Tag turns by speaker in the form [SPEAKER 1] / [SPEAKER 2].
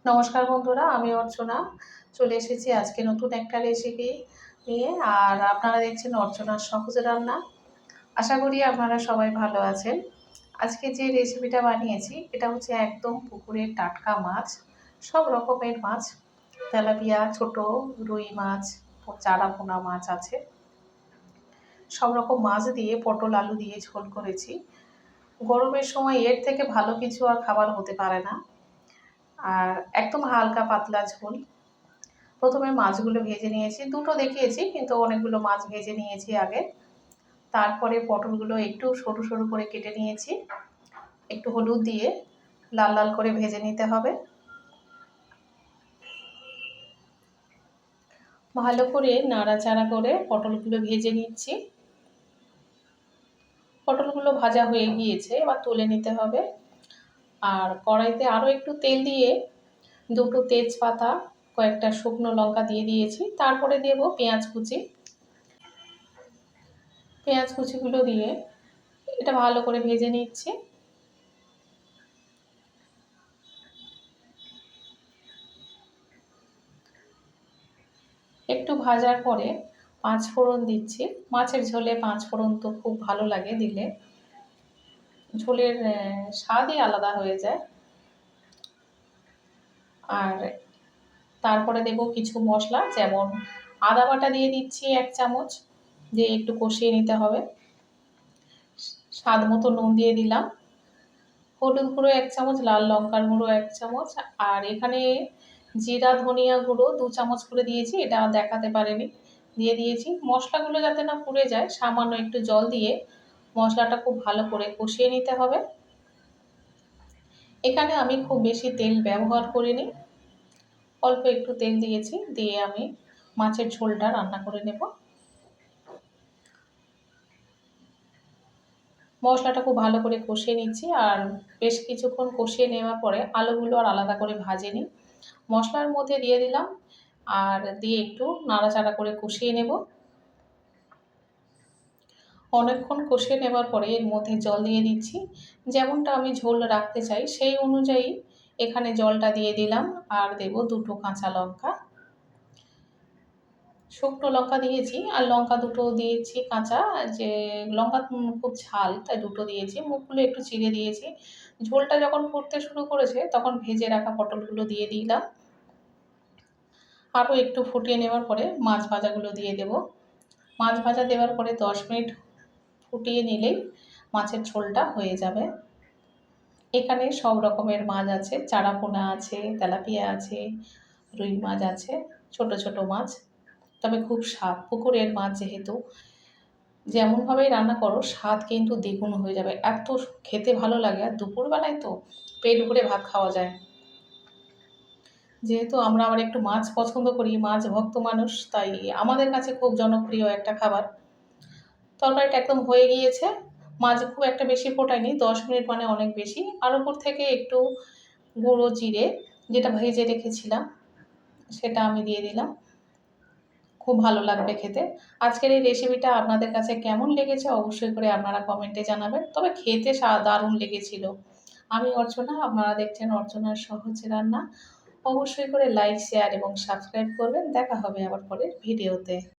[SPEAKER 1] নমস্কার বন্ধুরা, আমি অর্চনা চলে এসেছি আজকে নতুন একটা রেসিপি নিয়ে। আর আপনারা দেখছেন অর্চনার সহজ রান্না। আশা করি আপনারা সবাই ভালো আছেন। আজকে যে রেসিপিটা বানিয়েছি এটা হচ্ছে একদম পুকুরের টাটকা মাছ, সব রকমের মাছ, তেলাপিয়া, ছোট রুই মাছ, চারা পোনা মাছ আছে, সব রকম মাছ দিয়ে পটল আলু দিয়ে ঝোল করেছি। গরমের সময় এর থেকে ভালো কিছু আর খাবার হতে পারে না। আর একদম হালকা পাতলা ঝোল। প্রথমে মাছগুলো ভেজে নিয়েছি, দুটো দেখিয়েছি কিন্তু অনেকগুলো মাছ ভেজে নিয়েছি আগে। তারপরে পটলগুলো একটু সরু সরু করে কেটে নিয়েছি, একটু হলুদ দিয়ে লাল লাল করে ভেজে নিতে হবে। ভালো করে নাড়াচাড়া করে পটলগুলো ভেজে নিচ্ছি। পটলগুলো ভাজা হয়ে গিয়েছে, এবার তুলে নিতে হবে। আর কড়াইতে আরও একটু তেল দিয়ে দুটো তেজপাতা, কয়েকটা শুকনো লঙ্কা দিয়ে দিয়েছি। তারপরে দেব পেঁয়াজ কুচি। পেঁয়াজ কুচিগুলো দিয়ে এটা ভালো করে ভেজে নিচ্ছি। একটু ভাজার পরে পাঁচ ফোড়ন দিচ্ছি। মাছের ঝোলে পাঁচ ফোড়ন তো খুব ভালো লাগে দিলে, ঝোলের স্বাদই আলাদা হয়ে যায়। আর তারপরে দেব কিছু মশলা, যেমন আদা বাটা দিয়ে দিচ্ছি 1 চামচ, দিয়ে একটু কষিয়ে নিতে হবে। স্বাদ মতো নুন দিয়ে দিলাম, হলুদ গুঁড়ো 1 চামচ, লাল লঙ্কার গুঁড়ো 1 চামচ, আর এখানে জিরা ধনিয়া গুঁড়ো 2 চামচ করে দিয়েছি, এটা দেখাতে পারিনি, দিয়ে দিয়েছি। মশলাগুলো যাতে না পুড়ে যায় সামান্য একটু জল দিয়ে মশলাটা খুব ভালো করে কষিয়ে নিতে হবে। এখানে আমি খুব বেশি তেল ব্যবহার করিনি, অল্প একটু তেল দিয়েছি, দিয়ে আমি মাছের ঝোলটা রান্না করে নেব। মশলাটা খুব ভালো করে কষিয়ে নিচ্ছি, আর বেশ কিছুক্ষণ কষিয়ে নেওয়ার পরে আলুগুলো আর আলাদা করে ভাজিনি, মশলার মধ্যে দিয়ে দিলাম আর দিয়ে একটু নাড়াচাড়া করে কষিয়ে নেব। অনেকক্ষণ কষিয়ে নেবার পরে এর মধ্যে জল দিয়ে দিচ্ছি, যেমনটা আমি ঝোল রাখতে চাই সেই অনুযায়ী এখানে জলটা দিয়ে দিলাম। আর দেব দুটো কাঁচা লঙ্কা, শুকনো লঙ্কা দিয়েছি, আর লঙ্কা দুটো দিয়েছি কাঁচা, যে লঙ্কা খুব ঝাল তাই দুটো দিয়েছি, মুখগুলো একটু চিড়ে দিয়েছি। ঝোলটা যখন ফুটতে শুরু করেছে তখন ভেজে রাখা পটলগুলো দিয়ে দিলাম। আরও একটু ফুটিয়ে নেওয়ার পরে মাছ ভাজাগুলো দিয়ে দেব। মাছ ভাজা দেওয়ার পরে 10 মিনিট ফুটিয়ে নিলেই মাছের ঝোলটা হয়ে যাবে। এখানে সব রকমের মাছ আছে, চারা পোনা আছে, তেলাপিয়া আছে, রুই মাছ আছে, ছোট ছোট মাছ। তবে খুব স্বাদ, পুকুরের মাছ যেহেতু, যেমনভাবেই রান্না করো স্বাদ কিন্তু দ্বিগুণ হয়ে যাবে, এত খেতে ভালো লাগে। আর দুপুরবেলায় তো পেট ভরে ভাত খাওয়া যায়। যেহেতু আমরা আবার একটু মাছ পছন্দ করি, মাছ ভক্ত মানুষ, তাই আমাদের কাছে খুব জনপ্রিয় একটা খাবার। তরকারিটা একদম হয়ে গিয়েছে, মাছ খুব একটা বেশি ফোটায়নি, 10 মিনিট মানে অনেক বেশি। আর উপর থেকে একটু গুঁড়ো জিরে, যেটা ভেজে রেখেছিলাম, সেটা আমি দিয়ে দিলাম। খুব ভালো লাগবে খেতে। আজকের এই রেসিপিটা আপনাদের কাছে কেমন লেগেছে অবশ্যই করে আপনারা কমেন্টে জানাবেন। তবে খেতে দারুণ লেগেছিল। আমি অর্চনা, আপনারা দেখছেন অর্চনার সহজ রান্না। অবশ্যই করে লাইক, শেয়ার এবং সাবস্ক্রাইব করবেন। দেখা হবে আবার পরের ভিডিওতে।